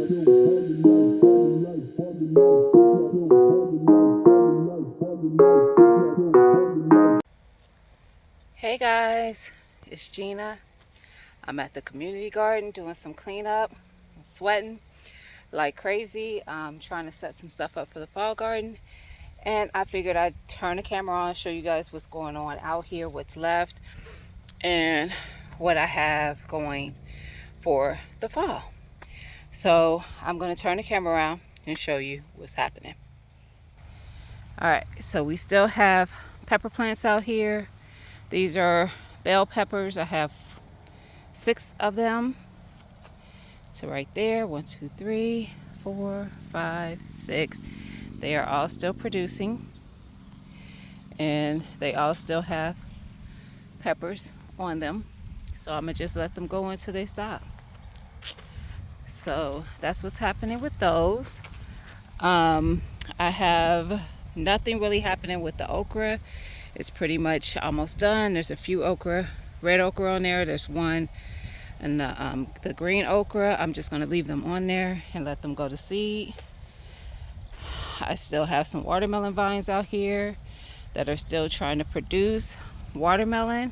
Hey guys, it's Gina. I'm at the community garden doing some cleanup. I'm sweating like crazy. I'm trying to set some stuff up for the fall garden. And I figured I'd turn the camera on, show you guys what's going on out here, what's left, and what I have going for the fall. So I'm going to turn the camera around and show you what's happening. Alright, so we still have pepper plants out here. These are bell peppers. I have 6 of them. So right there, 1, 2, 3, 4, 5, 6. They are all still producing, and they all still have peppers on them. So I'm gonna just let them go until they stop. So that's what's happening with those. I have nothing really happening with the okra. It's pretty much almost done. There's a few red okra on there. There's one, and the green okra, I'm just going to leave them on there and let them go to seed. I still have some watermelon vines out here that are still trying to produce watermelon.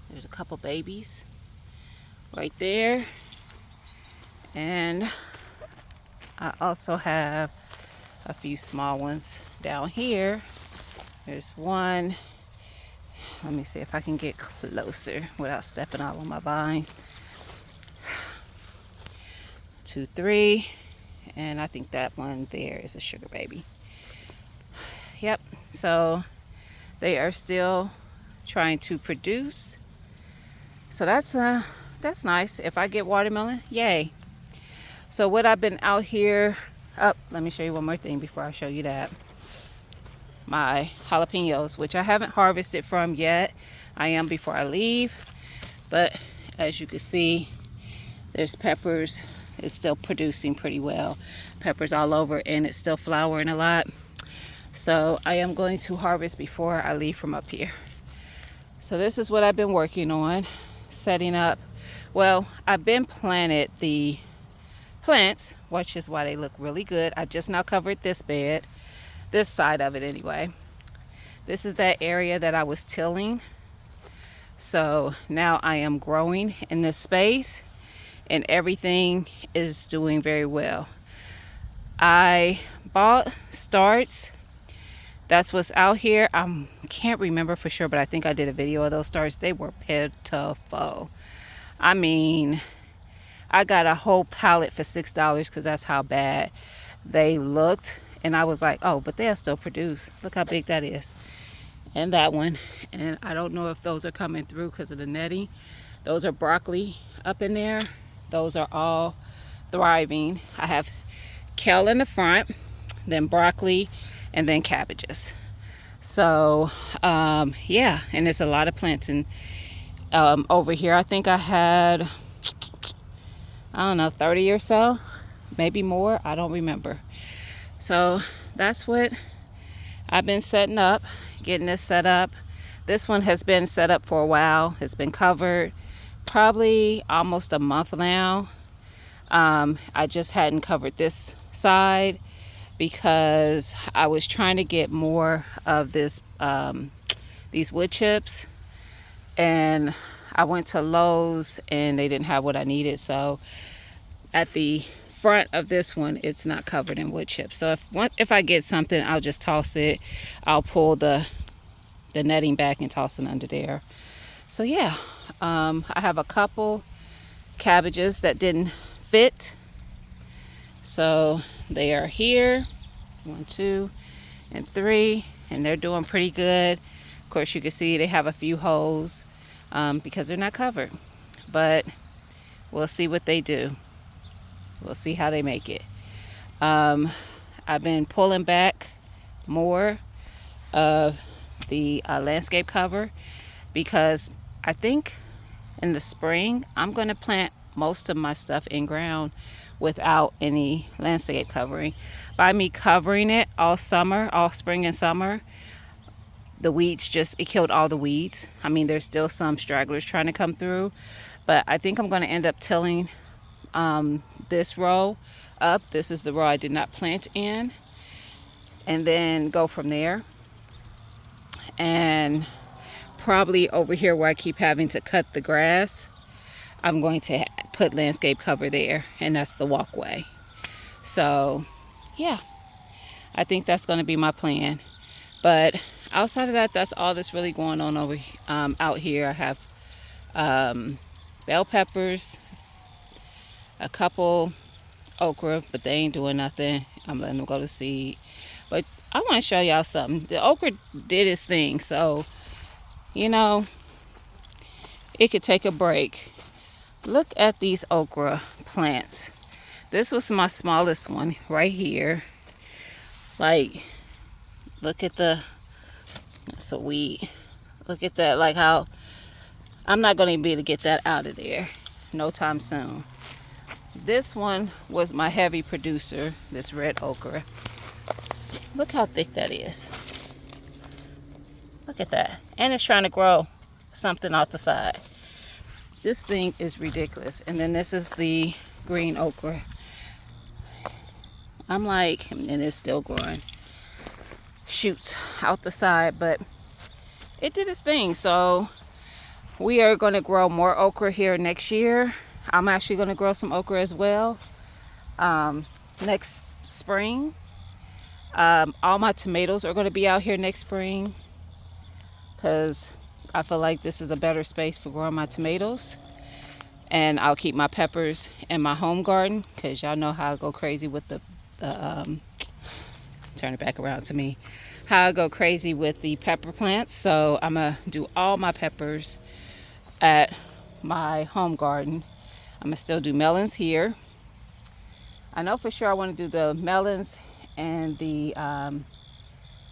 There's a couple babies right there. And I also have a few small ones down here. There's one. Let me see if I can get closer without stepping all on my vines. 2, 3, and I think that one there is a sugar baby. Yep, so they are still trying to produce. So that's nice. If I get watermelon, yay. So what I've been out here, let me show you one more thing before I show you that. My jalapenos, which I haven't harvested from yet. I am before I leave, but as you can see, there's peppers. It's still producing pretty well. Peppers all over, and it's still flowering a lot. So I am going to harvest before I leave from up here. So this is what I've been working on, setting up. Well, I've been planted the plants, which is why they look really good. I just now covered this bed. This side of it anyway. This is that area that I was tilling. So now I am growing in this space, and everything is doing very well. I bought starts. That's what's out here. I can't remember for sure, but I think I did a video of those starts. They were pitiful. I mean, I got a whole pallet for $6 because that's how bad they looked. And I was like, oh, but they'll still produce. Look how big that is. And that one. And I don't know if those are coming through because of the netting. Those are broccoli up in there. Those are all thriving. I have kale in the front, then broccoli, and then cabbages. So, yeah. And there's a lot of plants in over here. I think I had, I don't know, 30 or so. Maybe more. I don't remember. So that's what I've been setting up, getting this set up. This one has been set up for a while. It's been covered probably almost a month now. I just hadn't covered this side because I was trying to get more of this, these wood chips, and I went to Lowe's and they didn't have what I needed. So at the front of this one, it's not covered in wood chips. So if I get something, I'll just toss it. I'll pull the netting back and toss it under there. So yeah, I have a couple cabbages that didn't fit, so they are here, 1, 2, and 3, and they're doing pretty good. Of course, you can see they have a few holes because they're not covered, but we'll see what they do. We'll see how they make it. I've been pulling back more of the landscape cover because I think in the spring I'm going to plant most of my stuff in ground without any landscape covering. By me covering it all summer, all spring and summer, the weeds it killed all the weeds. I mean, there's still some stragglers trying to come through, but I think I'm going to end up tilling this row up. This is the row I did not plant in, and then go from there. And probably over here where I keep having to cut the grass, I'm going to put landscape cover there, and that's the walkway. So yeah, I think that's going to be my plan. But outside of that, that's all that's really going on over out here. I have bell peppers, a couple okra, but they ain't doing nothing. I'm letting them go to seed. But I want to show y'all something. The okra did its thing, so you know, it could take a break. Look at these okra plants. This was my smallest one right here. Like, look at that's a weed. Look at that, like how I'm not going to be able to get that out of there no time soon. This one was my heavy producer, this red okra. Look how thick that is. Look at that. And it's trying to grow something off the side. This thing is ridiculous. And then this is the green okra. I'm like, and it's still growing shoots out the side, but it did its thing. So we are going to grow more okra here next year. I'm actually going to grow some okra as well next spring. All my tomatoes are going to be out here next spring, because I feel like this is a better space for growing my tomatoes. And I'll keep my peppers in my home garden, because y'all know how I go crazy with the turn it back around to me, how I go crazy with the pepper plants. So I'm gonna do all my peppers at my home garden. I'm gonna still do melons here. I know for sure I want to do the melons and the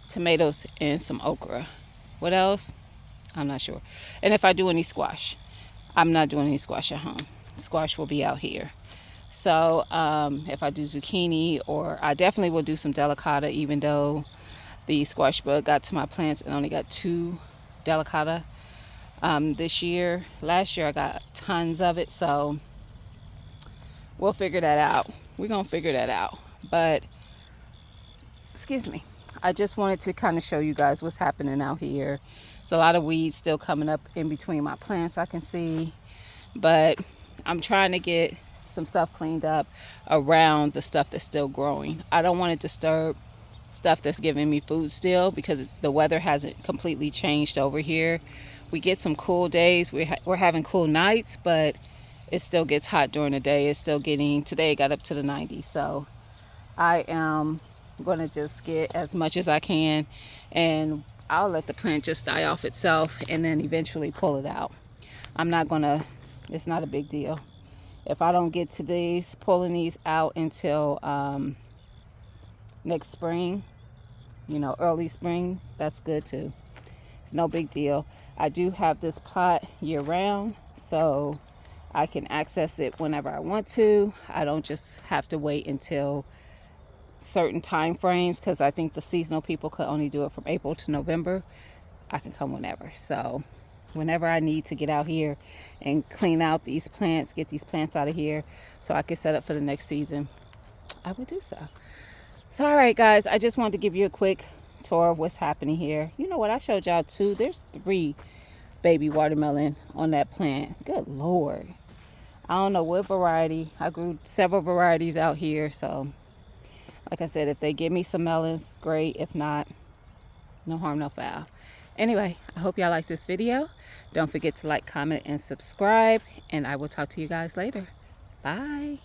tomatoes and some okra. What else? I'm not sure. And if I do any squash, I'm not doing any squash at home. Squash will be out here. So if I do zucchini, or I definitely will do some delicata, even though the squash bug got to my plants and only got 2 delicata this year. Last year I got tons of it, so we'll figure that out. We're gonna figure that out. But excuse me, I just wanted to kind of show you guys what's happening out here. There's a lot of weeds still coming up in between my plants, I can see, but I'm trying to get some stuff cleaned up around the stuff that's still growing. I don't want to disturb stuff that's giving me food still, because the weather hasn't completely changed over here. We get some cool days, we're having cool nights, but it still gets hot during the day. It's still getting, today it got up to the 90s. So I am going to just get as much as I can, and I'll let the plant just die off itself and then eventually pull it out. I'm not going to, it's not a big deal. If I don't get to these, pulling these out until next spring, you know, early spring, that's good too. It's no big deal. I do have this plot year round, so I can access it whenever I want to. I don't just have to wait until certain time frames, because I think the seasonal people could only do it from April to November. I can come whenever. So whenever I need to get out here and clean out these plants, get these plants out of here so I can set up for the next season, I would do so. So all right guys, I just wanted to give you a quick tour of what's happening here. You know what, I showed y'all 2, there's 3 baby watermelon on that plant. Good Lord. I don't know what variety. I grew several varieties out here, so like I said, if they give me some melons, great. If not, no harm, no foul. Anyway, I hope y'all like this video. Don't forget to like, comment, and subscribe, and I will talk to you guys later. Bye.